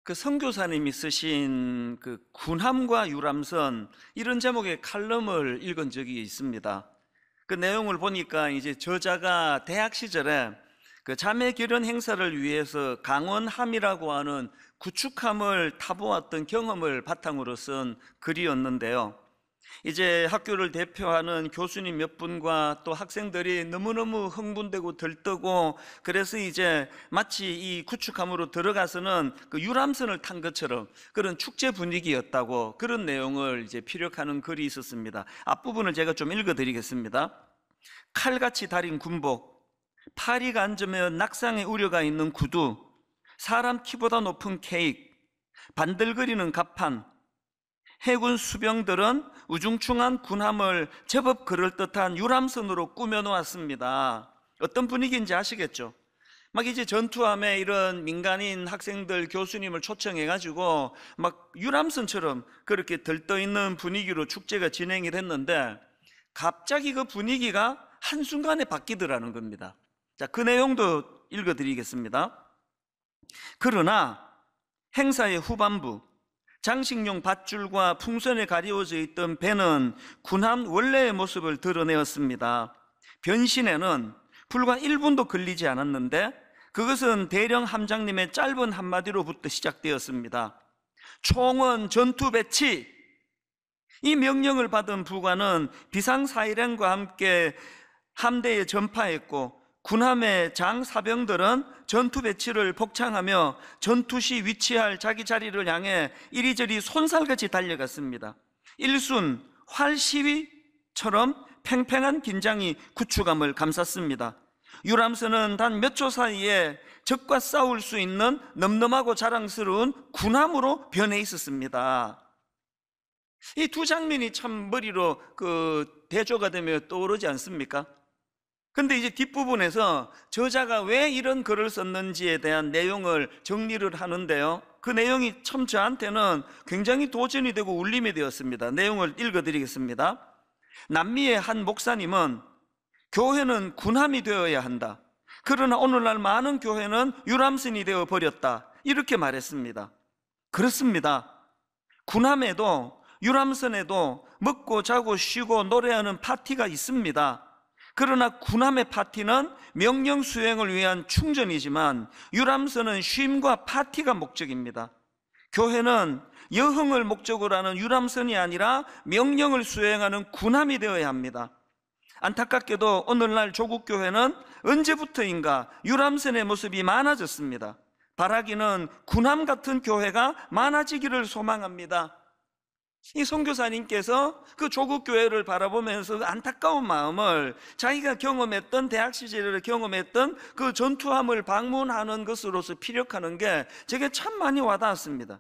그 선교사님이 쓰신 그 군함과 유람선 이런 제목의 칼럼을 읽은 적이 있습니다. 그 내용을 보니까 이제 저자가 대학 시절에 그 자매 결혼 행사를 위해서 강원함이라고 하는 구축함을 타보았던 경험을 바탕으로 쓴 글이었는데요. 이제 학교를 대표하는 교수님 몇 분과 또 학생들이 너무너무 흥분되고 들뜨고, 그래서 이제 마치 이 구축함으로 들어가서는 그 유람선을 탄 것처럼 그런 축제 분위기였다고, 그런 내용을 이제 피력하는 글이 있었습니다. 앞부분을 제가 좀 읽어드리겠습니다. 칼같이 달인 군복, 파리가 앉으면 낙상의 우려가 있는 구두, 사람 키보다 높은 케이크, 반들거리는 갑판, 해군 수병들은 우중충한 군함을 제법 그럴듯한 유람선으로 꾸며놓았습니다. 어떤 분위기인지 아시겠죠? 막 이제 전투함에 이런 민간인 학생들, 교수님을 초청해가지고 막 유람선처럼 그렇게 들떠있는 분위기로 축제가 진행이 됐는데, 갑자기 그 분위기가 한순간에 바뀌더라는 겁니다. 자, 그 내용도 읽어드리겠습니다. 그러나 행사의 후반부, 장식용 밧줄과 풍선에 가리워져 있던 배는 군함 원래의 모습을 드러내었습니다. 변신에는 불과 1분도 걸리지 않았는데 그것은 대령 함장님의 짧은 한마디로부터 시작되었습니다. 총원 전투 배치! 이 명령을 받은 부관은 비상사일행과 함께 함대에 전파했고, 군함의 장사병들은 전투 배치를 복창하며 전투 시 위치할 자기 자리를 향해 이리저리 손살같이 달려갔습니다. 일순 활 시위처럼 팽팽한 긴장이 구축함을 감쌌습니다. 유람선은 단 몇 초 사이에 적과 싸울 수 있는 넘넘하고 자랑스러운 군함으로 변해 있었습니다. 이 두 장면이 참 머리로 대조가 되며 떠오르지 않습니까? 근데 이제 뒷부분에서 저자가 왜 이런 글을 썼는지에 대한 내용을 정리를 하는데요, 그 내용이 참 저한테는 굉장히 도전이 되고 울림이 되었습니다. 내용을 읽어드리겠습니다. 남미의 한 목사님은 교회는 군함이 되어야 한다, 그러나 오늘날 많은 교회는 유람선이 되어 버렸다, 이렇게 말했습니다. 그렇습니다. 군함에도 유람선에도 먹고 자고 쉬고 노래하는 파티가 있습니다. 그러나 군함의 파티는 명령 수행을 위한 충전이지만 유람선은 쉼과 파티가 목적입니다. 교회는 여흥을 목적으로 하는 유람선이 아니라 명령을 수행하는 군함이 되어야 합니다. 안타깝게도 오늘날 조국 교회는 언제부터인가 유람선의 모습이 많아졌습니다. 바라기는 군함 같은 교회가 많아지기를 소망합니다. 이 선교사님께서 그 조국 교회를 바라보면서 안타까운 마음을 자기가 경험했던, 대학 시절에 경험했던 그 전투함을 방문하는 것으로서 피력하는 게 제게 참 많이 와닿았습니다.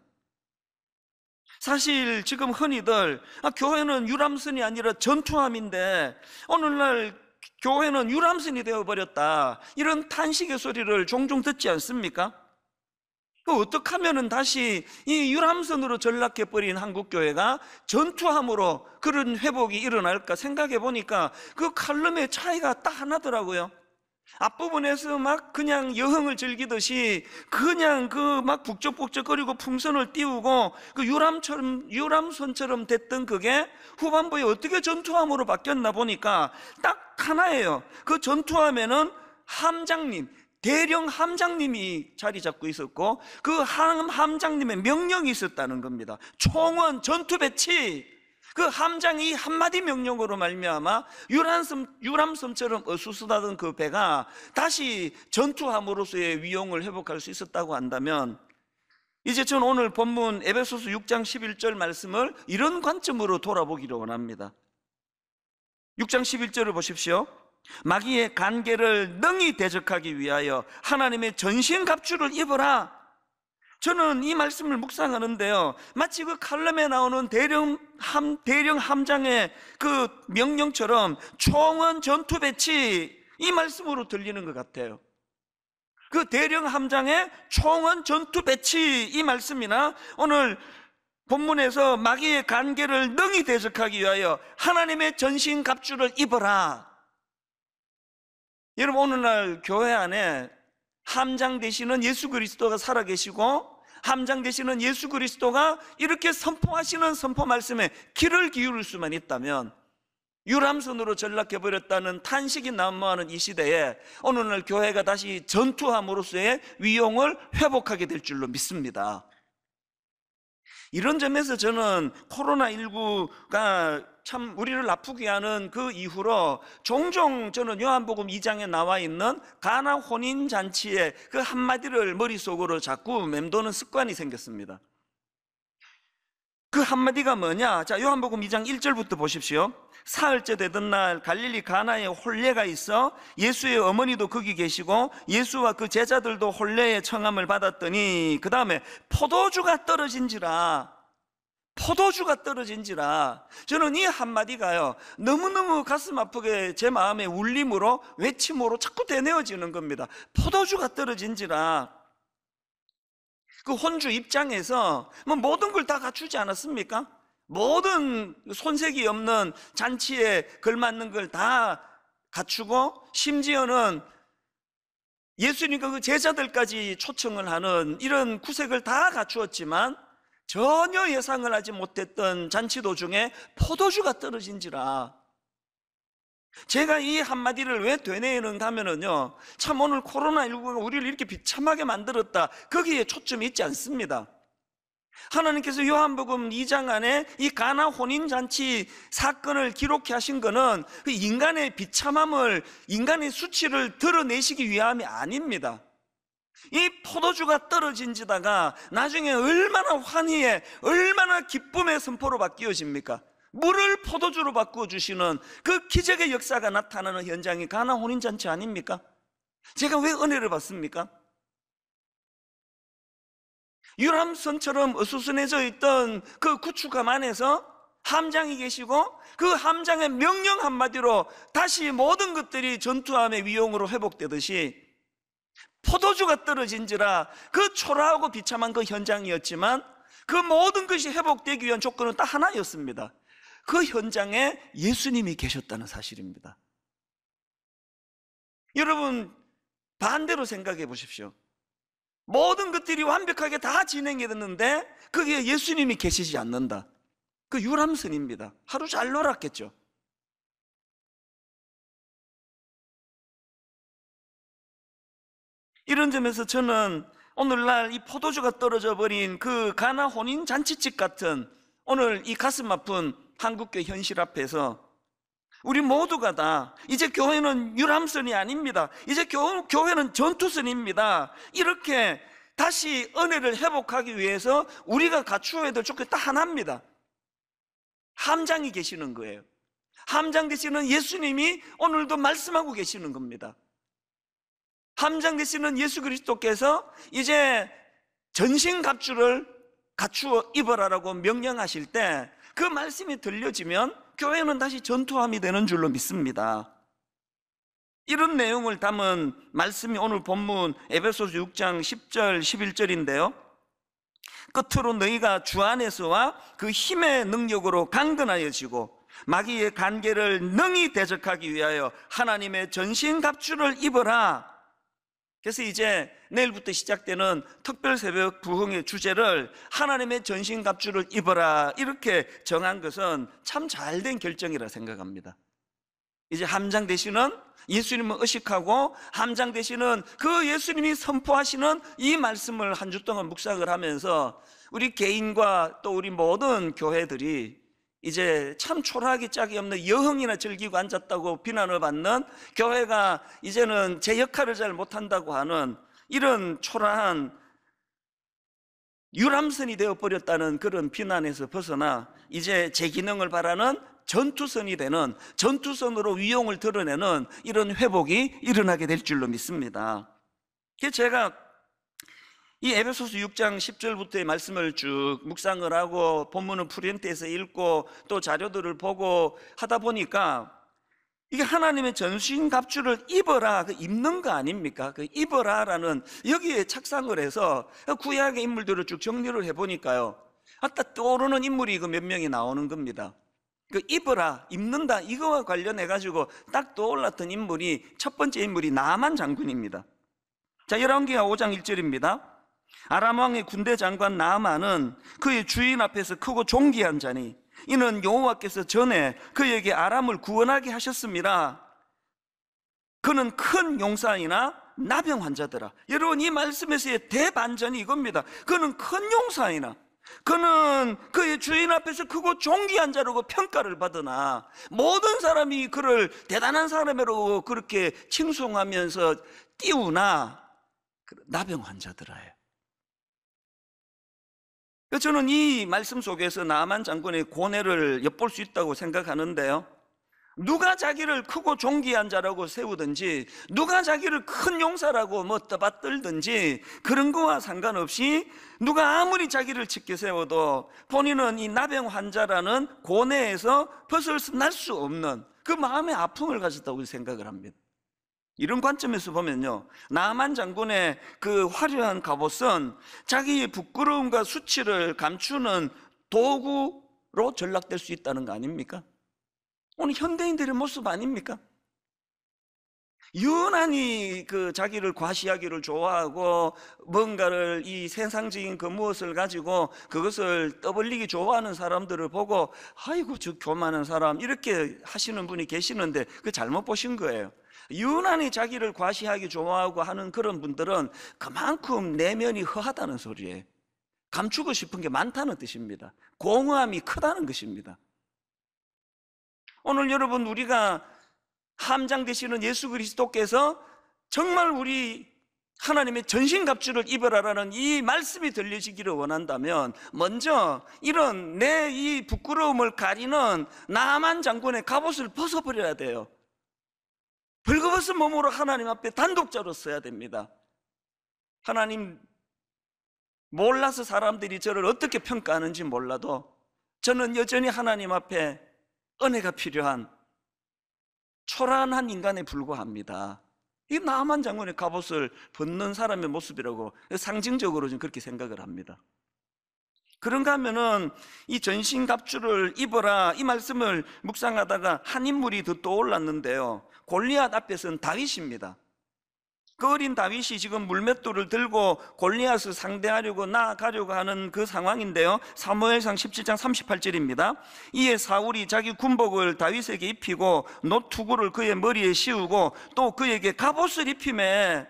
사실 지금 흔히들 교회는 유람선이 아니라 전투함인데 오늘날 교회는 유람선이 되어버렸다, 이런 탄식의 소리를 종종 듣지 않습니까? 어떻게 하면 다시 이 유람선으로 전락해버린 한국교회가 전투함으로 그런 회복이 일어날까 생각해 보니까 그 칼럼의 차이가 딱 하나더라고요. 앞부분에서 막 그냥 여흥을 즐기듯이 그냥 막 북적북적거리고 풍선을 띄우고 그 유람선처럼 됐던 그게 후반부에 어떻게 전투함으로 바뀌었나 보니까 딱 하나예요. 그 전투함에는 함장님, 대령 함장님이 자리 잡고 있었고 그 함장님의 명령이 있었다는 겁니다. 총원 전투 배치! 그 함장이 한마디 명령으로 말미암아 유람선처럼 어수선하던 그 배가 다시 전투함으로서의 위용을 회복할 수 있었다고 한다면, 이제 저는 오늘 본문 에베소서 6장 11절 말씀을 이런 관점으로 돌아보기를 원합니다. 6장 11절을 보십시오. 마귀의 간계를 능히 대적하기 위하여 하나님의 전신갑주를 입어라. 저는 이 말씀을 묵상하는데요, 마치 그 칼럼에 나오는 대령 함장의 그 명령처럼 총원 전투 배치, 이 말씀으로 들리는 것 같아요. 그 대령 함장의 총원 전투 배치, 이 말씀이나 오늘 본문에서 마귀의 간계를 능히 대적하기 위하여 하나님의 전신갑주를 입어라. 여러분, 오늘날 교회 안에 함장 되시는 예수 그리스도가 살아계시고 함장 되시는 예수 그리스도가 이렇게 선포하시는 선포 말씀에 귀를 기울일 수만 있다면 유람선으로 전락해버렸다는 탄식이 난무하는 이 시대에 어느 날 교회가 다시 전투함으로써의 위용을 회복하게 될 줄로 믿습니다. 이런 점에서 저는 코로나19가 참 우리를 아프게 하는 그 이후로 종종 저는 요한복음 2장에 나와 있는 가나 혼인잔치의 그 한마디를 머릿속으로 자꾸 맴도는 습관이 생겼습니다. 그 한마디가 뭐냐? 자, 요한복음 2장 1절부터 보십시오. 사흘째 되던 날 갈릴리 가나에 혼례가 있어 예수의 어머니도 거기 계시고 예수와 그 제자들도 혼례의 청함을 받았더니 그 다음에 포도주가 떨어진지라. 저는 이 한마디가요 너무너무 가슴 아프게 제 마음의 울림으로 외침으로 자꾸 되뇌어지는 겁니다. 포도주가 떨어진지라. 그 혼주 입장에서 뭐 모든 걸 다 갖추지 않았습니까? 모든 손색이 없는 잔치에 걸맞는 걸 다 갖추고 심지어는 예수님과 그 제자들까지 초청을 하는 이런 구색을 다 갖추었지만 전혀 예상을 하지 못했던 잔치 도중에 포도주가 떨어진지라. 제가 이 한마디를 왜 되뇌는가 하면은요, 참 오늘 코로나19가 우리를 이렇게 비참하게 만들었다, 거기에 초점이 있지 않습니다. 하나님께서 요한복음 2장 안에 이 가나 혼인잔치 사건을 기록해 하신 것은 그 인간의 비참함을, 인간의 수치를 드러내시기 위함이 아닙니다. 이 포도주가 떨어진지다가 나중에 얼마나 환희에, 얼마나 기쁨의 선포로 바뀌어집니까? 물을 포도주로 바꿔주시는 그 기적의 역사가 나타나는 현장이 가나 혼인잔치 아닙니까? 제가 왜 은혜를 받습니까? 유람선처럼 어수선해져 있던 그 구축함 안에서 함장이 계시고 그 함장의 명령 한마디로 다시 모든 것들이 전투함의 위용으로 회복되듯이 포도주가 떨어진지라 그 초라하고 비참한 그 현장이었지만 그 모든 것이 회복되기 위한 조건은 딱 하나였습니다. 그 현장에 예수님이 계셨다는 사실입니다. 여러분, 반대로 생각해 보십시오. 모든 것들이 완벽하게 다 진행이 됐는데 거기에 예수님이 계시지 않는다. 그 유람선입니다. 하루 잘 놀았겠죠. 이런 점에서 저는 오늘날 이 포도주가 떨어져 버린 그 가나 혼인 잔치집 같은 오늘 이 가슴 아픈 한국교회 현실 앞에서 우리 모두가 다 이제 교회는 유람선이 아닙니다. 이제 교회는 전투선입니다. 이렇게 다시 은혜를 회복하기 위해서 우리가 갖추어야 될 조건이 딱 하나입니다. 함장이 계시는 거예요. 함장 되시는 예수님이 오늘도 말씀하고 계시는 겁니다. 함장 되시는 예수 그리스도께서 이제 전신갑주를 갖추어 입어라라고 명령하실 때 그 말씀이 들려지면 교회는 다시 전투함이 되는 줄로 믿습니다. 이런 내용을 담은 말씀이 오늘 본문 에베소서 6장 10절 11절인데요 끝으로 너희가 주 안에서와 그 힘의 능력으로 강건하여지고 마귀의 간계를 능히 대적하기 위하여 하나님의 전신갑주를 입어라. 그래서 이제 내일부터 시작되는 특별 새벽 부흥의 주제를 하나님의 전신갑주를 입어라 이렇게 정한 것은 참 잘된 결정이라 생각합니다. 이제 함장 되시는 예수님을 의식하고 함장 되시는 그 예수님이 선포하시는 이 말씀을 한 주 동안 묵상을 하면서 우리 개인과 또 우리 모든 교회들이 이제 참 초라하기 짝이 없는 여흥이나 즐기고 앉았다고 비난을 받는 교회가 이제는 제 역할을 잘 못한다고 하는 이런 초라한 유람선이 되어버렸다는 그런 비난에서 벗어나 이제 제 기능을 바라는 전투선이 되는, 전투선으로 위용을 드러내는 이런 회복이 일어나게 될 줄로 믿습니다. 그래서 제가 이 에베소서 6장 10절부터의 말씀을 쭉 묵상을 하고 본문은 프린트에서 읽고 또 자료들을 보고 하다 보니까 이게 하나님의 전신갑주를 입어라, 그 입는 거 아닙니까? 그 입어라라는 여기에 착상을 해서 구약의 인물들을 쭉 정리를 해보니까요 딱 떠오르는 인물이 그 몇 명이 나오는 겁니다. 그 입어라, 입는다 이거와 관련해가지고 딱 떠올랐던 인물이 첫 번째 인물이 나만 장군입니다. 자, 열왕기하 5장 1절입니다. 아람 왕의 군대 장관 나아만은 그의 주인 앞에서 크고 존귀한 자니 이는 여호와께서 전에 그에게 아람을 구원하게 하셨습니다. 그는 큰 용사이나 나병 환자더라. 여러분, 이 말씀에서의 대반전이 이겁니다. 그는 큰 용사이나, 그는 그의 주인 앞에서 크고 존귀한 자라고 평가를 받으나 모든 사람이 그를 대단한 사람으로 그렇게 칭송하면서 띄우나 나병 환자더라예요. 저는 이 말씀 속에서 나아만 장군의 고뇌를 엿볼 수 있다고 생각하는데요, 누가 자기를 크고 존귀한 자라고 세우든지, 누가 자기를 큰 용사라고 떠받들든지 그런 거와 상관없이 누가 아무리 자기를 짙게 세워도 본인은 이 나병 환자라는 고뇌에서 벗어날 수 없는 그 마음의 아픔을 가졌다고 생각을 합니다. 이런 관점에서 보면요, 나아만 장군의 그 화려한 갑옷은 자기의 부끄러움과 수치를 감추는 도구로 전락될 수 있다는 거 아닙니까? 오늘 현대인들의 모습 아닙니까? 유난히 그 자기를 과시하기를 좋아하고 뭔가를 이 세상적인 그 무엇을 가지고 그것을 떠벌리기 좋아하는 사람들을 보고 아이고 저 교만한 사람 이렇게 하시는 분이 계시는데 그 잘못 보신 거예요. 유난히 자기를 과시하기 좋아하고 하는 그런 분들은 그만큼 내면이 허하다는 소리예요. 감추고 싶은 게 많다는 뜻입니다. 공허함이 크다는 것입니다. 오늘 여러분, 우리가 함장 되시는 예수 그리스도께서 정말 우리 하나님의 전신갑주를 입으라라는 이 말씀이 들려지기를 원한다면 먼저 이런 내 이 부끄러움을 가리는 나아만 장군의 갑옷을 벗어버려야 돼요. 벌거벗은 몸으로 하나님 앞에 단독자로 서야 됩니다. 하나님, 몰라서 사람들이 저를 어떻게 평가하는지 몰라도 저는 여전히 하나님 앞에 은혜가 필요한 초라한 인간에 불과합니다. 이 나아만 장군의 갑옷을 벗는 사람의 모습이라고 상징적으로 좀 그렇게 생각을 합니다. 그런가 하면은 이 전신갑주를 입어라 이 말씀을 묵상하다가 한 인물이 더 떠올랐는데요, 골리앗 앞에 선 다윗입니다. 그 어린 다윗이 지금 물맷돌을 들고 골리앗을 상대하려고 나아가려고 하는 그 상황인데요, 사무엘상 17장 38절입니다. 이에 사울이 자기 군복을 다윗에게 입히고 노투구를 그의 머리에 씌우고 또 그에게 갑옷을 입히매.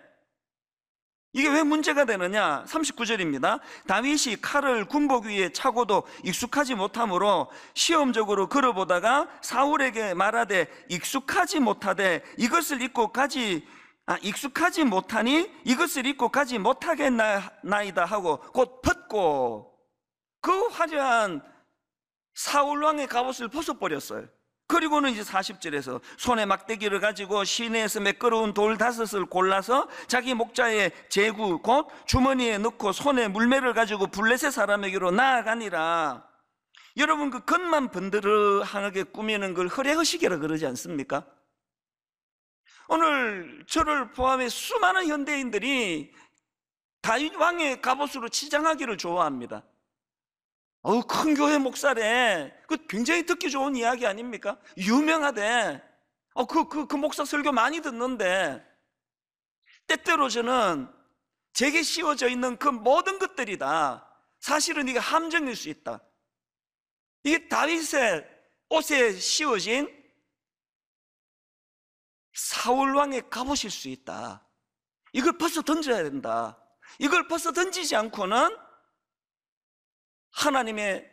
이게 왜 문제가 되느냐? 39절입니다. 다윗이 칼을 군복 위에 차고도 익숙하지 못하므로 시험적으로 걸어보다가 사울에게 말하되 익숙하지 못하니 이것을 입고 가지 못하겠나이다 하고 곧 벗고 그 화려한 사울왕의 갑옷을 벗어버렸어요. 그리고는 이제 40절에서 손에 막대기를 가지고 시내에서 매끄러운 돌 5을 골라서 자기 목자의 제구 곧 주머니에 넣고 손에 물매를 가지고 블레셋 사람에게로 나아가니라. 여러분, 그 겉만 번드르하게 꾸미는 걸 허례허식이라 그러지 않습니까? 오늘 저를 포함해 수많은 현대인들이 다윗 왕의 갑옷으로 치장하기를 좋아합니다. 큰 교회 목사래. 그 굉장히 듣기 좋은 이야기 아닙니까? 유명하대. 그 목사 설교 많이 듣는데, 때때로 저는 제게 씌워져 있는 그 모든 것들이 다 사실은 이게 함정일 수 있다. 이게 다윗의 옷에 씌워진 사울왕의 갑옷일 수 있다. 이걸 벗어 던져야 된다. 이걸 벗어 던지지 않고는 하나님의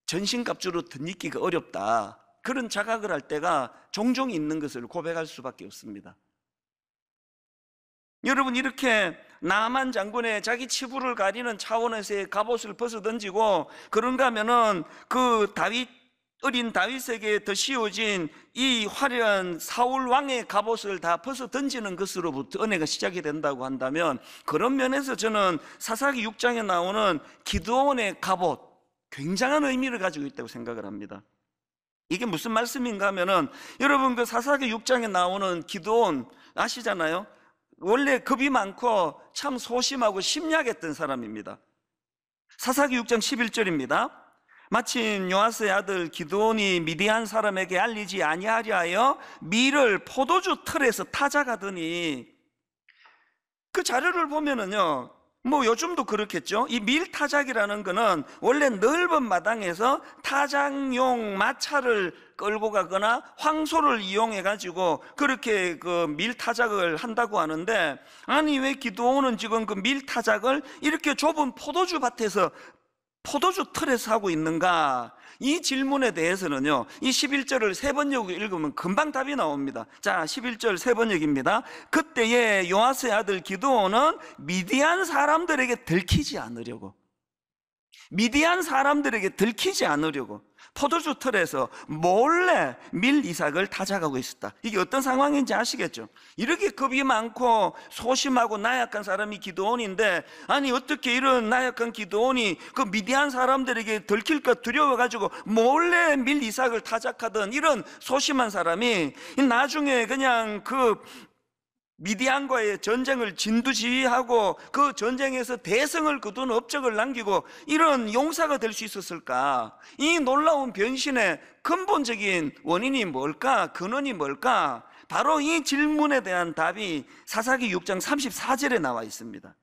전신갑주로 덧입기가 어렵다. 그런 자각을 할 때가 종종 있는 것을 고백할 수밖에 없습니다. 여러분, 이렇게 나아만 장군의 자기 치부를 가리는 차원에서의 갑옷을 벗어 던지고 그런가 하면은 그 어린 다윗에게 더 씌워진 이 화려한 사울 왕의 갑옷을 다 벗어 던지는 것으로부터 은혜가 시작이 된다고 한다면, 그런 면에서 저는 사사기 6장에 나오는 기드온의 갑옷, 굉장한 의미를 가지고 있다고 생각을 합니다. 이게 무슨 말씀인가 하면은, 여러분 그 사사기 6장에 나오는 기드온 아시잖아요? 원래 겁이 많고 참 소심하고 심약했던 사람입니다. 사사기 6장 11절입니다. 마침 요아스의 아들 기드온이 미디안 사람에게 알리지 아니하려 하여 밀을 포도주 틀에서 타작하더니, 그 자료를 보면은요, 뭐 요즘도 그렇겠죠. 이 밀타작이라는 거는 원래 넓은 마당에서 타작용 마차를 끌고 가거나 황소를 이용해 가지고 그렇게 그 밀타작을 한다고 하는데, 아니 왜 기드온은 지금 그 밀타작을 이렇게 좁은 포도주 밭에서 포도주 틀에서 하고 있는가? 이 질문에 대해서는요, 이 11절을 세 번역으로 읽으면 금방 답이 나옵니다. 자, 11절 세 번역입니다. 그때에 요아스의 아들 기드온은 미디안 사람들에게 들키지 않으려고, 미디안 사람들에게 들키지 않으려고 포도주 틀에서 몰래 밀 이삭을 타작하고 있었다. 이게 어떤 상황인지 아시겠죠? 이렇게 겁이 많고 소심하고 나약한 사람이 기드온인데, 아니 어떻게 이런 나약한 기드온이 그 미디안 사람들에게 들킬까 두려워가지고 몰래 밀 이삭을 타작하던 이런 소심한 사람이 나중에 그냥 그 미디안과의 전쟁을 진두지휘하고 그 전쟁에서 대성을 거둔 업적을 남기고 이런 용사가 될 수 있었을까? 이 놀라운 변신의 근본적인 원인이 뭘까? 근원이 뭘까? 바로 이 질문에 대한 답이 사사기 6장 34절에 나와 있습니다.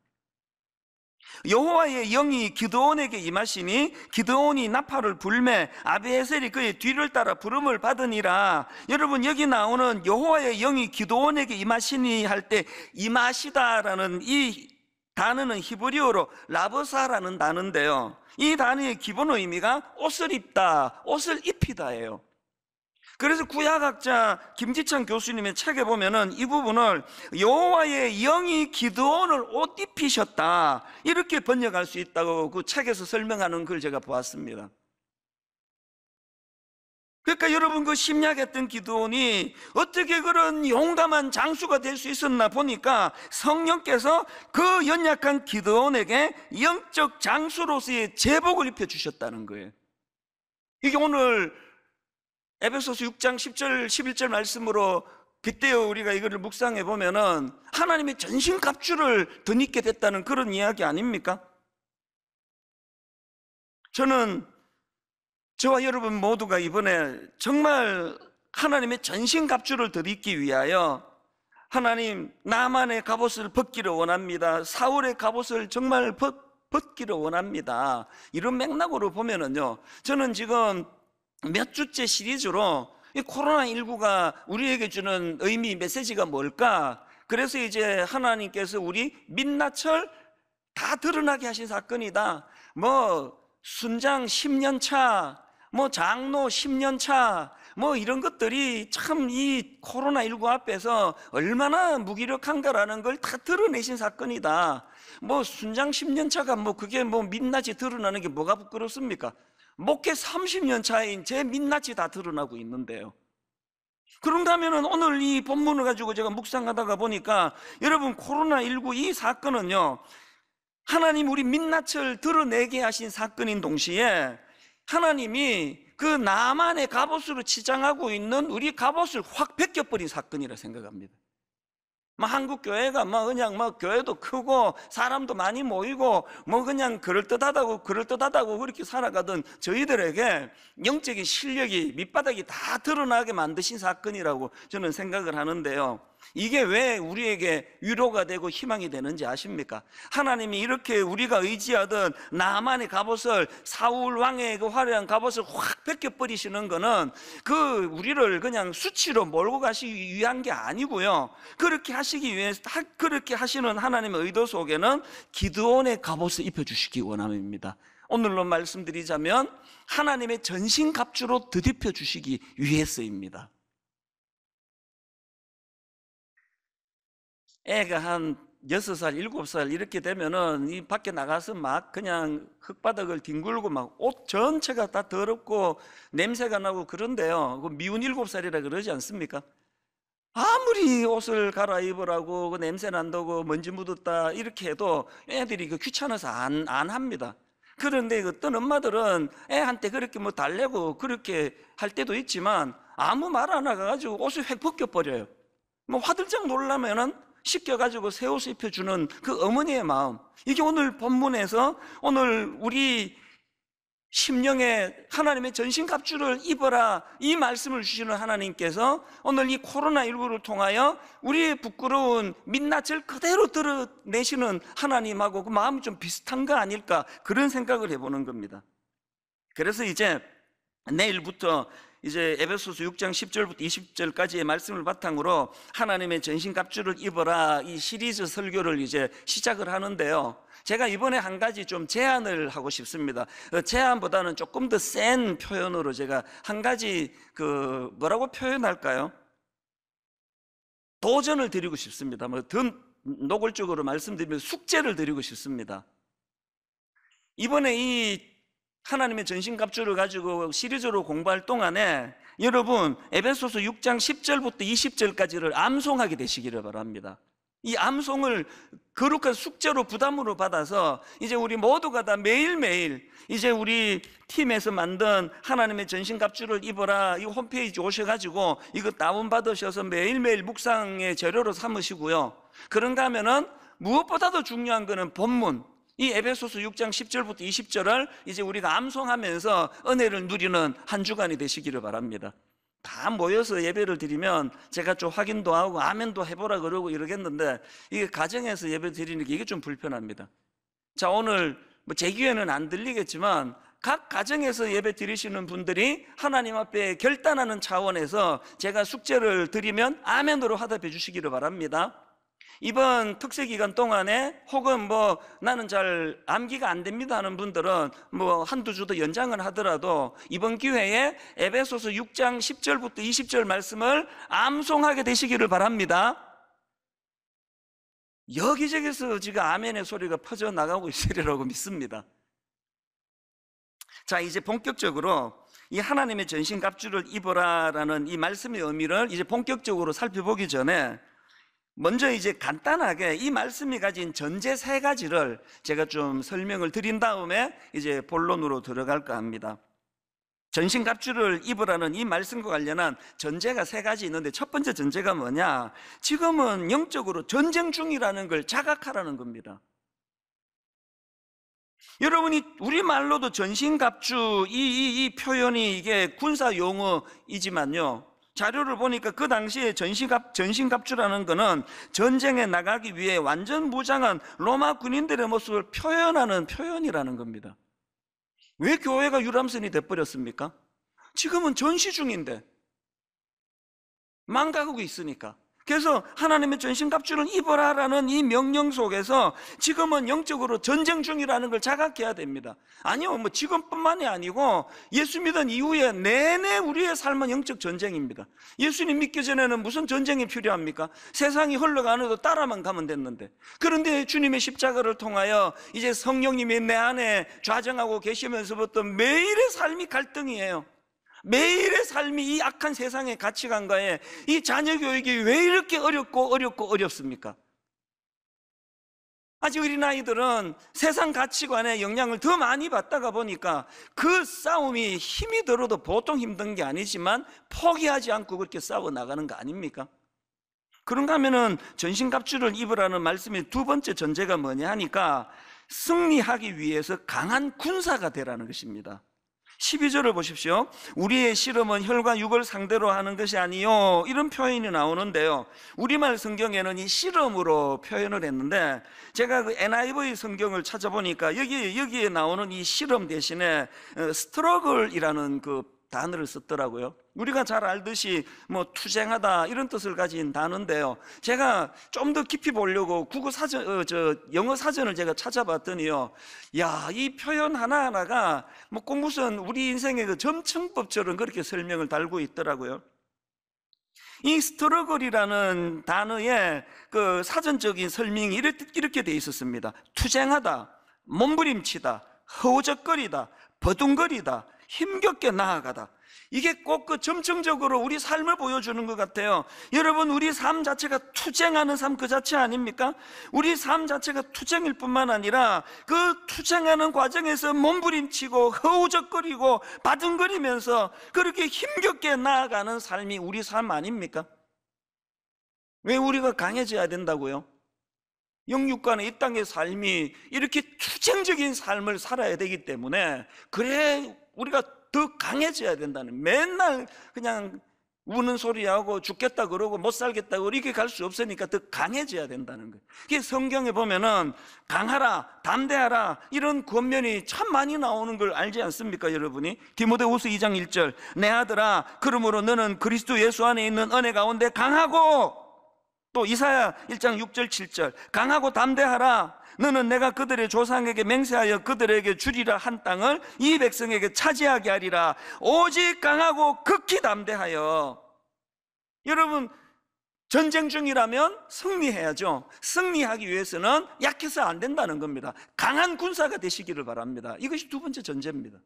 여호와의 영이 기드온에게 임하시니 기드온이 나팔을 불매 아비에셀이 그의 뒤를 따라 부름을 받으니라. 여러분, 여기 나오는 여호와의 영이 기드온에게 임하시니 할 때 임하시다라는 이 단어는 히브리어로 라버사라는 단어인데요, 이 단어의 기본 의미가 옷을 입다, 옷을 입히다예요. 그래서 구약학자 김지창 교수님의 책에 보면은 이 부분을 여호와의 영이 기드온을 옷 입히셨다, 이렇게 번역할 수 있다고 그 책에서 설명하는 걸 제가 보았습니다. 그러니까 여러분, 그 심약했던 기드온이 어떻게 그런 용감한 장수가 될 수 있었나 보니까 성령께서 그 연약한 기드온에게 영적 장수로서의 제복을 입혀주셨다는 거예요. 이게 오늘 에베소서 6장 10절 11절 말씀으로 빗대어 우리가 이거를 묵상해 보면은 하나님의 전신갑주를 덧입게 됐다는 그런 이야기 아닙니까? 저는 저와 여러분 모두가 이번에 정말 하나님의 전신갑주를 덧입기 위하여 하나님, 나만의 갑옷을 벗기를 원합니다, 사울의 갑옷을 정말 벗기를 원합니다, 이런 맥락으로 보면은요, 저는 지금 몇 주째 시리즈로 이 코로나19가 우리에게 주는 의미, 메시지가 뭘까? 그래서 이제 하나님께서 우리 민낯을 다 드러나게 하신 사건이다. 뭐 순장 10년 차, 뭐 장로 10년 차, 뭐 이런 것들이 참 이 코로나19 앞에서 얼마나 무기력한가라는 걸 다 드러내신 사건이다. 뭐 순장 10년 차가 뭐 그게 뭐 민낯이 드러나는 게 뭐가 부끄럽습니까? 목회 30년 차인 제 민낯이 다 드러나고 있는데요. 그런가 하면은 오늘 이 본문을 가지고 제가 묵상하다가 보니까 여러분, 코로나19 이 사건은요, 하나님 우리 민낯을 드러내게 하신 사건인 동시에 하나님이 그 나만의 갑옷으로 치장하고 있는 우리 갑옷을 확 벗겨버린 사건이라 생각합니다. 한국 교회가 그냥 교회도 크고 사람도 많이 모이고 그냥 그럴듯하다고 그렇게 살아가던 저희들에게 영적인 실력이 밑바닥이 다 드러나게 만드신 사건이라고 저는 생각을 하는데요, 이게 왜 우리에게 위로가 되고 희망이 되는지 아십니까? 하나님이 이렇게 우리가 의지하던 나만의 갑옷을, 사울 왕의 그 화려한 갑옷을 확 벗겨버리시는 거는 그 우리를 그냥 수치로 몰고 가시기 위한 게 아니고요, 그렇게 하시기 위해서, 그렇게 하시는 하나님의 의도 속에는 기드온의 갑옷을 입혀주시기 원함입니다. 오늘로 말씀드리자면 하나님의 전신갑주로 덧입혀 주시기 위해서입니다. 애가 한 6살, 7살 이렇게 되면은 이 밖에 나가서 막 그냥 흙바닥을 뒹굴고 막 옷 전체가 다 더럽고 냄새가 나고 그런데요, 그 미운 7살이라 그러지 않습니까? 아무리 옷을 갈아입으라고 그 냄새 난다고 먼지 묻었다 이렇게 해도 애들이 그 귀찮아서 안 합니다. 그런데 어떤 엄마들은 애한테 그렇게 달래고 그렇게 할 때도 있지만 아무 말 안 해가지고 옷을 획 벗겨버려요. 화들짝 놀라면은 씻겨가지고 새 옷을 입혀주는 그 어머니의 마음, 이게 오늘 본문에서 오늘 우리 심령에 하나님의 전신갑주를 입어라, 이 말씀을 주시는 하나님께서 오늘 이 코로나19를 통하여 우리의 부끄러운 민낯을 그대로 드러내시는 하나님하고 그 마음이 좀 비슷한 거 아닐까, 그런 생각을 해보는 겁니다. 그래서 이제 내일부터 이제 에베소서 6장 10절부터 20절까지의 말씀을 바탕으로 하나님의 전신갑주를 입어라, 이 시리즈 설교를 이제 시작을 하는데요, 제가 이번에 한 가지 좀 제안을 하고 싶습니다. 제안보다는 조금 더 센 표현으로 제가 한 가지 뭐라고 표현할까요? 도전을 드리고 싶습니다. 더 노골적으로 말씀드리면 숙제를 드리고 싶습니다. 이번에 이 하나님의 전신갑주를 가지고 시리즈로 공부할 동안에 여러분 에베소서 6장 10절부터 20절까지를 암송하게 되시기를 바랍니다. 이 암송을 거룩한 숙제로 부담으로 받아서 이제 우리 모두가 다 매일매일 이제 우리 팀에서 만든 하나님의 전신갑주를 입어라, 이 홈페이지 오셔가지고 이거 다운받으셔서 매일매일 묵상의 재료로 삼으시고요. 그런가 하면은 무엇보다도 중요한 거는 본문, 이 에베소서 6장 10절부터 20절을 이제 우리가 암송하면서 은혜를 누리는 한 주간이 되시기를 바랍니다. 다 모여서 예배를 드리면 제가 좀 확인도 하고 아멘도 해보라 그러고 이러겠는데, 이게 가정에서 예배 드리는 게 이게 좀 불편합니다. 자, 오늘 제 귀에는 안 들리겠지만 각 가정에서 예배 드리시는 분들이 하나님 앞에 결단하는 차원에서 제가 숙제를 드리면 아멘으로 화답해 주시기를 바랍니다. 이번 특세 기간 동안에 혹은 나는 잘 암기가 안 됩니다 하는 분들은 한두 주 더 연장을 하더라도 이번 기회에 에베소서 6장 10절부터 20절 말씀을 암송하게 되시기를 바랍니다. 여기저기서 지금 아멘의 소리가 퍼져나가고 있으리라고 믿습니다. 자, 이제 본격적으로 이 하나님의 전신갑주를 입어라라는 이 말씀의 의미를 이제 본격적으로 살펴보기 전에 먼저 이제 간단하게 이 말씀이 가진 전제 세 가지를 제가 좀 설명을 드린 다음에 이제 본론으로 들어갈까 합니다. 전신갑주를 입으라는 이 말씀과 관련한 전제가 세 가지 있는데, 첫 번째 전제가 뭐냐? 지금은 영적으로 전쟁 중이라는 걸 자각하라는 겁니다. 여러분이 우리말로도 전신갑주 이 표현이 이게 군사 용어이지만요, 자료를 보니까 그 당시에 전신갑주라는 거는 전쟁에 나가기 위해 완전 무장한 로마 군인들의 모습을 표현하는 표현이라는 겁니다. 왜 교회가 유람선이 돼버렸습니까? 지금은 전시 중인데, 망가고 있으니까. 그래서 하나님의 전신갑주를 입어라라는 이 명령 속에서 지금은 영적으로 전쟁 중이라는 걸 자각해야 됩니다. 아니요, 지금뿐만이 아니고 예수 믿은 이후에 내내 우리의 삶은 영적 전쟁입니다. 예수님 믿기 전에는 무슨 전쟁이 필요합니까? 세상이 흘러가는데도 따라만 가면 됐는데, 그런데 주님의 십자가를 통하여 이제 성령님이 내 안에 좌정하고 계시면서부터 매일의 삶이 갈등이에요. 매일의 삶이 이 악한 세상의 가치관과의 이 자녀 교육이 왜 이렇게 어렵습니까? 아직 어린아이들은 세상 가치관의 영향을 더 많이 받다가 보니까 그 싸움이 힘이 들어도 보통 힘든 게 아니지만 포기하지 않고 그렇게 싸워 나가는 거 아닙니까? 그런가 하면은 전신갑주를 입으라는 말씀의 두 번째 전제가 뭐냐 하니까 승리하기 위해서 강한 군사가 되라는 것입니다. 12절을 보십시오. 우리의 씨름은 혈과 육을 상대로 하는 것이 아니요, 이런 표현이 나오는데요, 우리말 성경에는 이 씨름으로 표현을 했는데, 제가 그 NIV 성경을 찾아보니까 여기에 나오는 이 씨름 대신에 스트러글이라는 그 단어를 썼더라고요. 우리가 잘 알듯이 투쟁하다 이런 뜻을 가진 단어인데요, 제가 좀 더 깊이 보려고 영어 사전을 제가 찾아봤더니요, 이 표현 하나하나가 꼭 무슨 우리 인생의 그 점층법처럼 그렇게 설명을 달고 있더라고요. 이 스트러글이라는 단어의 그 사전적인 설명이 이렇게 돼 있었습니다. 투쟁하다, 몸부림치다, 허우적거리다, 버둥거리다, 힘겹게 나아가다. 이게 꼭 그 점층적으로 우리 삶을 보여주는 것 같아요. 여러분, 우리 삶 자체가 투쟁하는 삶 그 자체 아닙니까? 우리 삶 자체가 투쟁일 뿐만 아니라 그 투쟁하는 과정에서 몸부림치고 허우적거리고 바둥거리면서 그렇게 힘겹게 나아가는 삶이 우리 삶 아닙니까? 왜 우리가 강해져야 된다고요? 영육간의 이 땅의 삶이 이렇게 투쟁적인 삶을 살아야 되기 때문에, 그래 우리가 더 강해져야 된다는, 맨날 그냥 우는 소리하고 죽겠다 그러고 못 살겠다 그러고 이렇게 갈 수 없으니까 더 강해져야 된다는 거예요. 그게 성경에 보면은 강하라, 담대하라 이런 권면이 참 많이 나오는 걸 알지 않습니까, 여러분이? 디모데후서 2장 1절, 내 아들아 그러므로 너는 그리스도 예수 안에 있는 은혜 가운데 강하고, 또 이사야 1장 6절 7절, 강하고 담대하라. 너는 내가 그들의 조상에게 맹세하여 그들에게 주리라 한 땅을 이 백성에게 차지하게 하리라. 오직 강하고 극히 담대하여. 여러분, 전쟁 중이라면 승리해야죠. 승리하기 위해서는 약해서 안 된다는 겁니다. 강한 군사가 되시기를 바랍니다. 이것이 두 번째 전제입니다.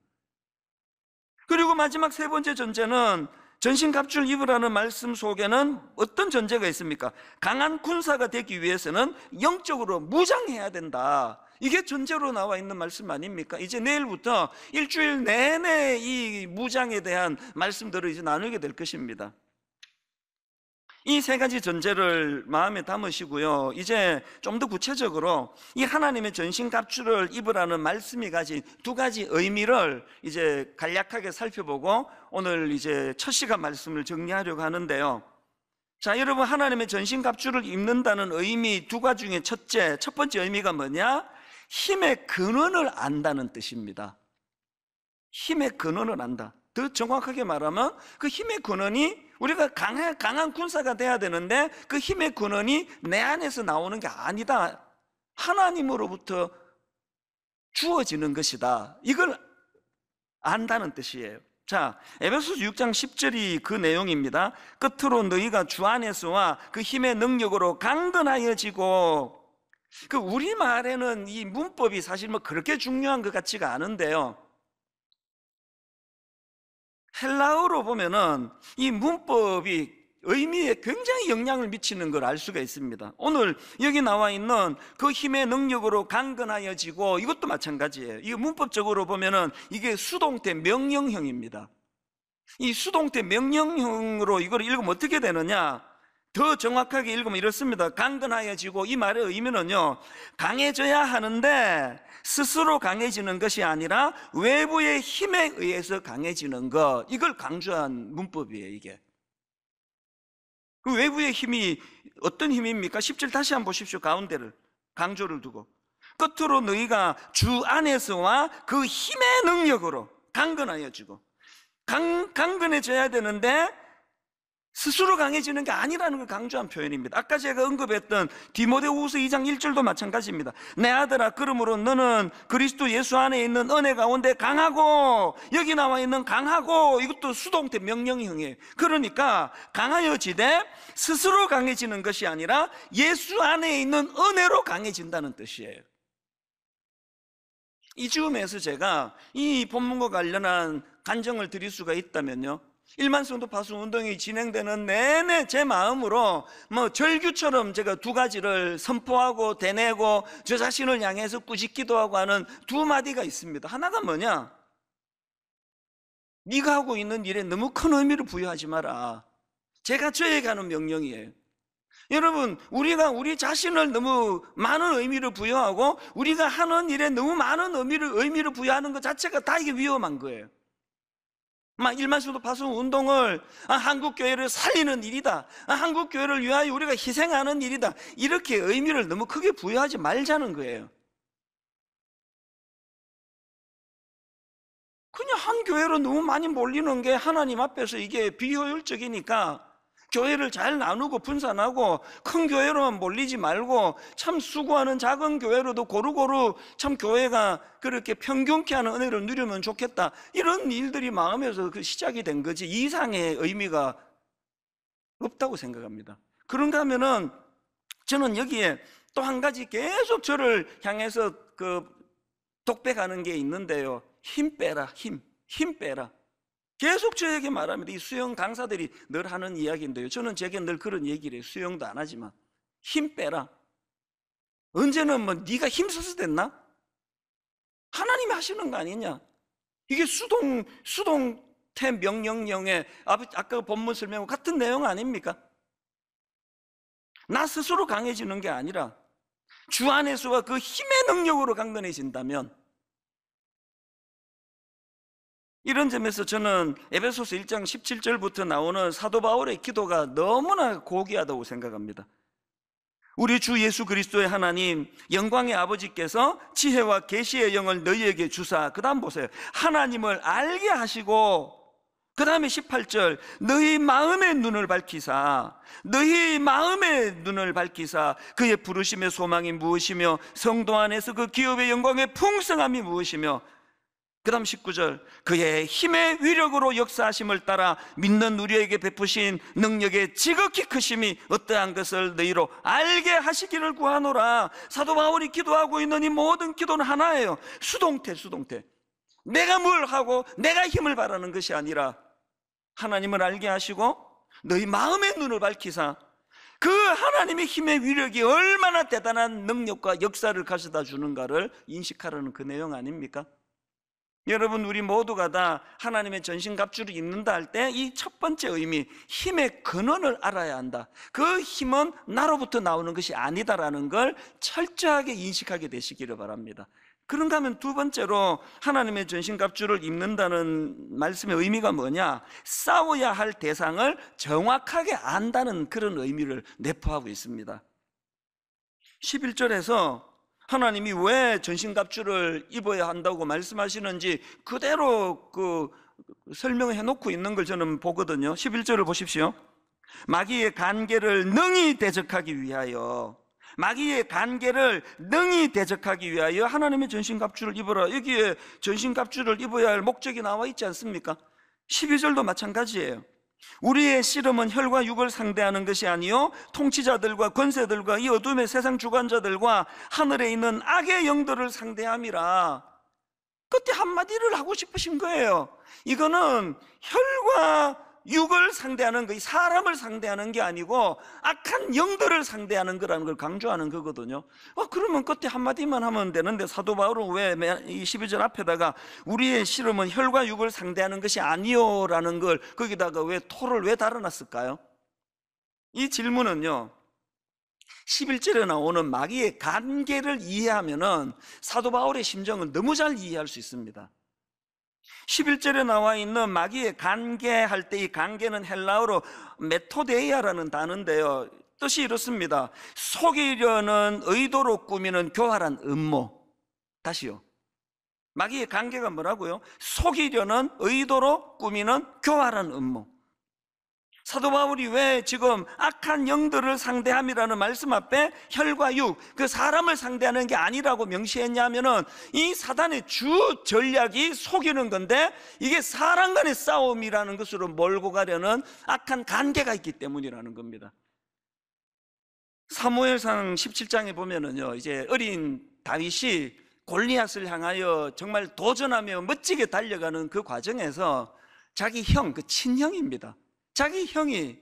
그리고 마지막 세 번째 전제는, 전신갑주를 입으라는 말씀 속에는 어떤 전제가 있습니까? 강한 군사가 되기 위해서는 영적으로 무장해야 된다. 이게 전제로 나와 있는 말씀 아닙니까? 이제 내일부터 일주일 내내 이 무장에 대한 말씀들을 이제 나누게 될 것입니다. 이 세 가지 전제를 마음에 담으시고요, 이제 좀 더 구체적으로 이 하나님의 전신갑주를 입으라는 말씀이 가진 두 가지 의미를 이제 간략하게 살펴보고 오늘 이제 첫 시간 말씀을 정리하려고 하는데요. 자, 여러분, 하나님의 전신갑주를 입는다는 의미 두 가지 중에 첫 번째 의미가 뭐냐? 힘의 근원을 안다는 뜻입니다. 힘의 근원을 안다. 더 정확하게 말하면 그 힘의 근원이, 우리가 강한 군사가 돼야 되는데 그 힘의 근원이 내 안에서 나오는 게 아니다. 하나님으로부터 주어지는 것이다. 이걸 안다는 뜻이에요. 자, 에베소서 6장 10절이 그 내용입니다. 끝으로 너희가 주 안에서와 그 힘의 능력으로 강건하여지고. 그 우리말에는 이 문법이 사실 뭐 그렇게 중요한 것 같지가 않은데요, 헬라어로 보면은 이 문법이 의미에 굉장히 영향을 미치는 걸 알 수가 있습니다. 오늘 여기 나와 있는 그 힘의 능력으로 강건하여지고, 이것도 마찬가지예요. 이게 문법적으로 보면은 이게 수동태 명령형입니다. 이 수동태 명령형으로 이걸 읽으면 어떻게 되느냐? 더 정확하게 읽으면 이렇습니다. 강건하여지고, 이 말의 의미는요, 강해져야 하는데 스스로 강해지는 것이 아니라 외부의 힘에 의해서 강해지는 것, 이걸 강조한 문법이에요. 이게 그 외부의 힘이 어떤 힘입니까? 10절 다시 한번 보십시오. 가운데를 강조를 두고, 끝으로 너희가 주 안에서와 그 힘의 능력으로 강건하여지고. 강건해져야 되는데 스스로 강해지는 게 아니라는 걸 강조한 표현입니다. 아까 제가 언급했던 디모데후서 2장 1절도 마찬가지입니다. 내 아들아 그러므로 너는 그리스도 예수 안에 있는 은혜 가운데 강하고, 여기 나와 있는 강하고, 이것도 수동태 명령형이에요. 그러니까 강하여지되 스스로 강해지는 것이 아니라 예수 안에 있는 은혜로 강해진다는 뜻이에요. 이 즈음에서 제가 이 본문과 관련한 간증을 드릴 수가 있다면요, 일만 성도 파수 운동이 진행되는 내내 제 마음으로 뭐 절규처럼 제가 두 가지를 선포하고 대내고 저 자신을 향해서 꾸짖기도 하고 하는 두 마디가 있습니다. 하나가 뭐냐? 네가 하고 있는 일에 너무 큰 의미를 부여하지 마라. 제가 저에게 하는 명령이에요. 여러분, 우리가 우리 자신을 너무 많은 의미를 부여하고 우리가 하는 일에 너무 많은 의미를 부여하는 것 자체가 다 이게 위험한 거예요. 막 일만수도 파수 운동을 한국교회를 살리는 일이다, 한국교회를 위하여 우리가 희생하는 일이다, 이렇게 의미를 너무 크게 부여하지 말자는 거예요. 그냥 한 교회로 너무 많이 몰리는 게 하나님 앞에서 이게 비효율적이니까 교회를 잘 나누고 분산하고 큰 교회로만 몰리지 말고 참 수고하는 작은 교회로도 고루고루 참 교회가 그렇게 평균케 하는 은혜를 누리면 좋겠다, 이런 일들이 마음에서 그 시작이 된 거지 이상의 의미가 없다고 생각합니다. 그런가 하면은 저는 여기에 또 한 가지 계속 저를 향해서 그 독백하는 게 있는데요, 힘 빼라, 힘 빼라. 계속 저에게 말합니다. 이 수영 강사들이 늘 하는 이야기인데요, 저는 제게 늘 그런 얘기를 해요. 수영도 안 하지만 힘 빼라. 언제는 뭐 네가 힘써서 됐나? 하나님이 하시는 거 아니냐? 이게 수동태 명령형의 아까 본문 설명과 같은 내용 아닙니까? 나 스스로 강해지는 게 아니라 주 안에서와 그 힘의 능력으로 강건해진다면, 이런 점에서 저는 에베소서 1장 17절부터 나오는 사도 바울의 기도가 너무나 고귀하다고 생각합니다. 우리 주 예수 그리스도의 하나님 영광의 아버지께서 지혜와 계시의 영을 너희에게 주사, 그 다음 보세요, 하나님을 알게 하시고, 그 다음에 18절, 너희 마음의 눈을 밝히사, 너희 마음의 눈을 밝히사 그의 부르심의 소망이 무엇이며 성도 안에서 그 기업의 영광의 풍성함이 무엇이며, 그 다음 19절, 그의 힘의 위력으로 역사하심을 따라 믿는 우리에게 베푸신 능력의 지극히 크심이 어떠한 것을 너희로 알게 하시기를 구하노라. 사도 바울이 기도하고 있는 이 모든 기도는 하나예요. 수동태. 내가 뭘 하고 내가 힘을 바라는 것이 아니라 하나님을 알게 하시고 너희 마음의 눈을 밝히사 그 하나님의 힘의 위력이 얼마나 대단한 능력과 역사를 가져다 주는가를 인식하라는 그 내용 아닙니까? 여러분, 우리 모두가 다 하나님의 전신갑주를 입는다 할 때 이 첫 번째 의미, 힘의 근원을 알아야 한다. 그 힘은 나로부터 나오는 것이 아니다라는 걸 철저하게 인식하게 되시기를 바랍니다. 그런가 하면 두 번째로 하나님의 전신갑주를 입는다는 말씀의 의미가 뭐냐? 싸워야 할 대상을 정확하게 안다는 그런 의미를 내포하고 있습니다. 11절에서 하나님이 왜 전신갑주를 입어야 한다고 말씀하시는지 그대로 설명해 놓고 있는 걸 저는 보거든요. 11절을 보십시오. 마귀의 간계를 능히 대적하기 위하여, 마귀의 간계를 능히 대적하기 위하여 하나님의 전신갑주를 입어라. 여기에 전신갑주를 입어야 할 목적이 나와 있지 않습니까? 12절도 마찬가지예요. 우리의 씨름은 혈과 육을 상대하는 것이 아니요 통치자들과 권세들과 이 어둠의 세상 주관자들과 하늘에 있는 악의 영들을 상대함이라. 그때 한마디를 하고 싶으신 거예요. 이거는 혈과 육을 상대하는 거, 사람을 상대하는 게 아니고 악한 영들을 상대하는 거라는 걸 강조하는 거거든요. 그러면 그때 한마디만 하면 되는데 사도 바울은 왜 이 12절 앞에다가 우리의 씨름은 혈과 육을 상대하는 것이 아니요라는 걸 거기다가 왜 토를 왜 달아놨을까요? 이 질문은요, 11절에 나오는 마귀의 관계를 이해하면은 사도 바울의 심정을 너무 잘 이해할 수 있습니다. 11절에 나와 있는 마귀의 관계할 때 이 관계는 헬라어로 메토데이아라는 단어인데요, 뜻이 이렇습니다. 속이려는 의도로 꾸미는 교활한 음모. 다시요, 마귀의 관계가 뭐라고요? 속이려는 의도로 꾸미는 교활한 음모. 사도 바울이 왜 지금 악한 영들을 상대함이라는 말씀 앞에 혈과 육, 그 사람을 상대하는 게 아니라고 명시했냐면은 이 사단의 주 전략이 속이는 건데 이게 사람 간의 싸움이라는 것으로 몰고 가려는 악한 관계가 있기 때문이라는 겁니다. 사무엘상 17장에 보면은요, 이제 어린 다윗이 골리앗을 향하여 정말 도전하며 멋지게 달려가는 그 과정에서 자기 형, 그 친형입니다, 자기 형이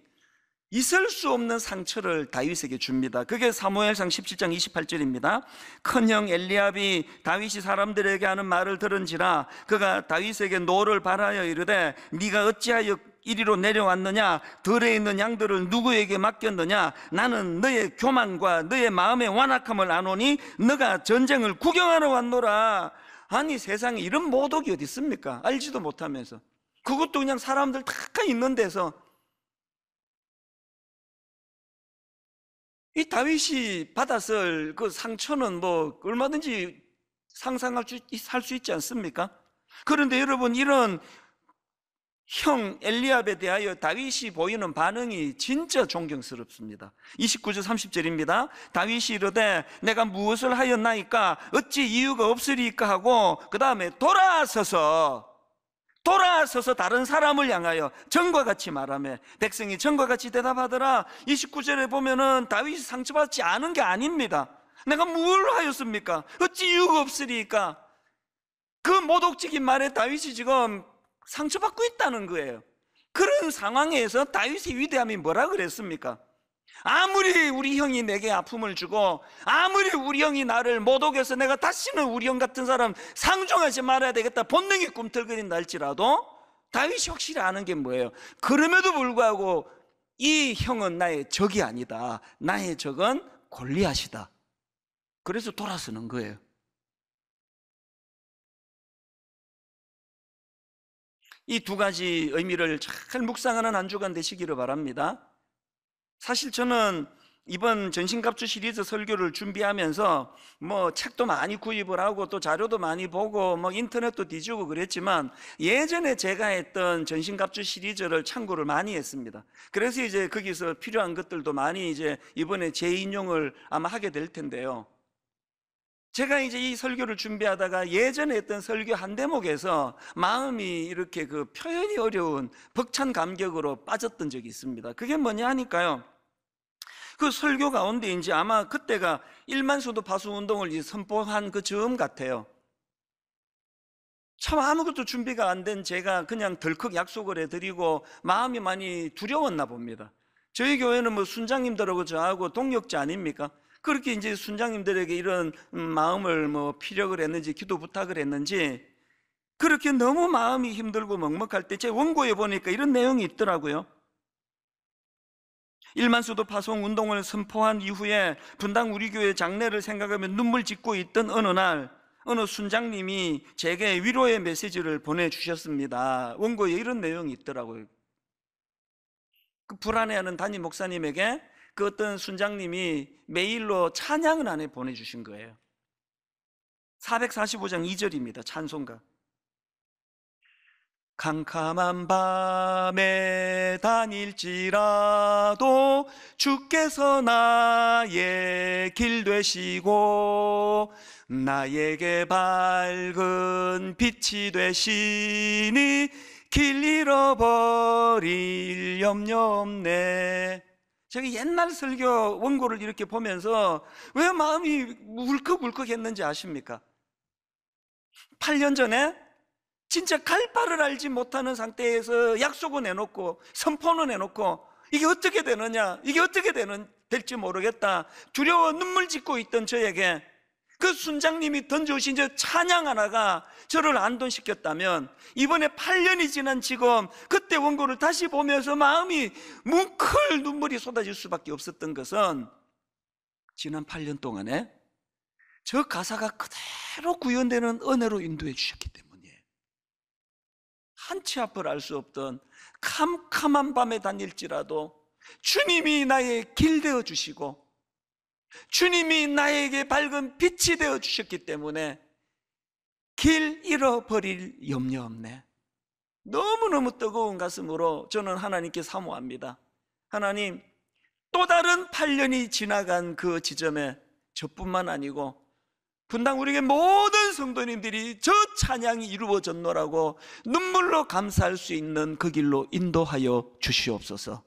있을 수 없는 상처를 다윗에게 줍니다. 그게 사무엘상 17장 28절입니다. 큰형 엘리압이 다윗이 사람들에게 하는 말을 들은지라 그가 다윗에게 노를 바라여 이르되 네가 어찌하여 이리로 내려왔느냐? 들에 있는 양들을 누구에게 맡겼느냐? 나는 너의 교만과 너의 마음의 완악함을 아노니 너가 전쟁을 구경하러 왔노라. 아니, 세상에 이런 모독이 어디 있습니까? 알지도 못하면서, 그것도 그냥 사람들 다 있는 데서. 이 다윗이 받았을 그 상처는 뭐 얼마든지 상상할 수 있지 않습니까? 그런데 여러분, 이런 형 엘리압에 대하여 다윗이 보이는 반응이 진짜 존경스럽습니다. 29절 30절입니다. 다윗이 이르되 내가 무엇을 하였나이까? 어찌 이유가 없으리까? 하고 그 다음에 돌아서서 다른 사람을 향하여 전과 같이 말하며 백성이 전과 같이 대답하더라. 29절에 보면은 다윗이 상처받지 않은 게 아닙니다. 내가 뭘 하였습니까? 어찌 이유가 없으리까? 그 모독적인 말에 다윗이 지금 상처받고 있다는 거예요. 그런 상황에서 다윗의 위대함이 뭐라 그랬습니까? 아무리 우리 형이 내게 아픔을 주고 아무리 우리 형이 나를 모독해서 내가 다시는 우리 형 같은 사람 상종하지 말아야 되겠다 본능이 꿈틀거린다 할지라도 다윗이 확실히 아는 게 뭐예요? 그럼에도 불구하고 이 형은 나의 적이 아니다. 나의 적은 골리앗이다. 그래서 돌아서는 거예요. 이 두 가지 의미를 잘 묵상하는 한 주간 되시기를 바랍니다. 사실 저는 이번 전신갑주 시리즈 설교를 준비하면서 뭐 책도 많이 구입을 하고 또 자료도 많이 보고 뭐 인터넷도 뒤지고 그랬지만, 예전에 제가 했던 전신갑주 시리즈를 참고를 많이 했습니다. 그래서 이제 거기서 필요한 것들도 많이 이제 이번에 재인용을 아마 하게 될 텐데요. 제가 이제 이 설교를 준비하다가 예전에 했던 설교 한 대목에서 마음이 이렇게 그 표현이 어려운 벅찬 감격으로 빠졌던 적이 있습니다. 그게 뭐냐 하니까요, 그 설교 가운데 이제 아마 그때가 1만 수도 파수 운동을 이제 선포한 그 즈음 같아요. 참 아무것도 준비가 안 된 제가 그냥 덜컥 약속을 해드리고 마음이 많이 두려웠나 봅니다. 저희 교회는 뭐 순장님들하고 저하고 동역자 아닙니까? 그렇게 이제 순장님들에게 이런 마음을 뭐 피력을 했는지 기도 부탁을 했는지, 그렇게 너무 마음이 힘들고 먹먹할 때 제 원고에 보니까 이런 내용이 있더라고요. 1만 수도 파송 운동을 선포한 이후에 분당 우리 교회 장례를 생각하며 눈물 짓고 있던 어느 날, 어느 순장님이 제게 위로의 메시지를 보내주셨습니다. 원고에 이런 내용이 있더라고요. 그 불안해하는 담임 목사님에게 그 어떤 순장님이 메일로 찬양을 안에 보내주신 거예요. 445장 2절입니다. 찬송가. 캄캄한 밤에 다닐지라도 주께서 나의 길 되시고 나에게 밝은 빛이 되시니 길 잃어버릴 염려 없네. 제가 옛날 설교 원고를 이렇게 보면서 왜 마음이 울컥울컥 했는지 아십니까? 8년 전에 진짜 갈 바를 알지 못하는 상태에서 약속은 해놓고 선포는 해놓고 이게 어떻게 되느냐, 이게 어떻게 될지 모르겠다 두려워 눈물 짓고 있던 저에게 그 순장님이 던져오신 저 찬양 하나가 저를 안도시켰다면, 이번에 8년이 지난 지금 그때 원고를 다시 보면서 마음이 뭉클 눈물이 쏟아질 수밖에 없었던 것은 지난 8년 동안에 저 가사가 그대로 구현되는 은혜로 인도해 주셨기 때문이에요. 한치 앞을 알 수 없던 캄캄한 밤에 다닐지라도 주님이 나의 길 되어 주시고 주님이 나에게 밝은 빛이 되어 주셨기 때문에 길 잃어버릴 염려 없네. 너무너무 뜨거운 가슴으로 저는 하나님께 사모합니다. 하나님, 또 다른 8년이 지나간 그 지점에 저뿐만 아니고 분당 우리에게 모든 성도님들이 저 찬양이 이루어졌노라고 눈물로 감사할 수 있는 그 길로 인도하여 주시옵소서.